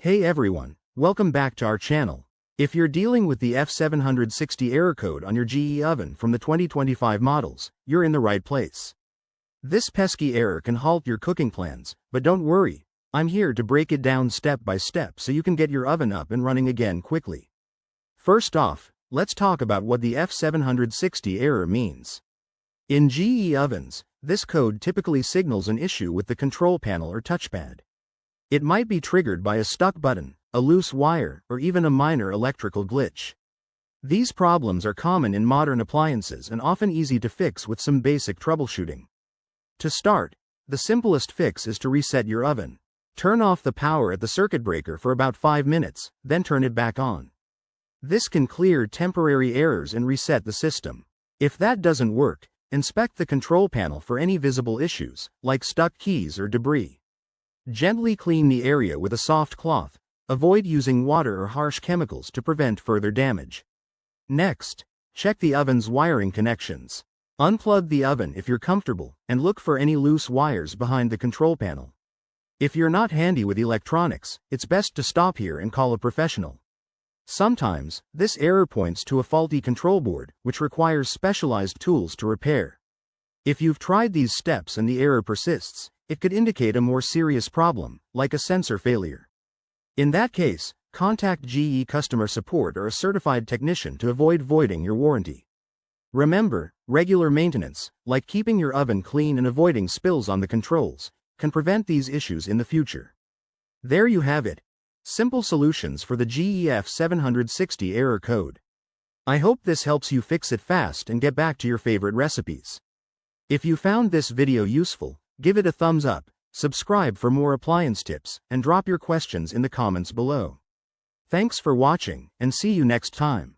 Hey everyone, welcome back to our channel. If you're dealing with the F760 error code on your GE oven from the 2025 models, you're in the right place. This pesky error can halt your cooking plans, but don't worry, I'm here to break it down step by step so you can get your oven up and running again quickly. First off, let's talk about what the F760 error means. In GE ovens, this code typically signals an issue with the control panel or touchpad. It might be triggered by a stuck button, a loose wire, or even a minor electrical glitch. These problems are common in modern appliances and often easy to fix with some basic troubleshooting. To start, the simplest fix is to reset your oven. Turn off the power at the circuit breaker for about 5 minutes, then turn it back on. This can clear temporary errors and reset the system. If that doesn't work, inspect the control panel for any visible issues, like stuck keys or debris. Gently clean the area with a soft cloth. Avoid using water or harsh chemicals to prevent further damage. Next, check the oven's wiring connections. Unplug the oven if you're comfortable, and look for any loose wires behind the control panel. If you're not handy with electronics, it's best to stop here and call a professional. Sometimes, this error points to a faulty control board, which requires specialized tools to repair. If you've tried these steps and the error persists, it could indicate a more serious problem, like a sensor failure. In that case, contact GE customer support or a certified technician to avoid voiding your warranty. Remember, regular maintenance, like keeping your oven clean and avoiding spills on the controls, can prevent these issues in the future. There you have it. Simple solutions for the GE F760 error code. I hope this helps you fix it fast and get back to your favorite recipes. If you found this video useful, give it a thumbs up, subscribe for more appliance tips, and drop your questions in the comments below. Thanks for watching, and see you next time.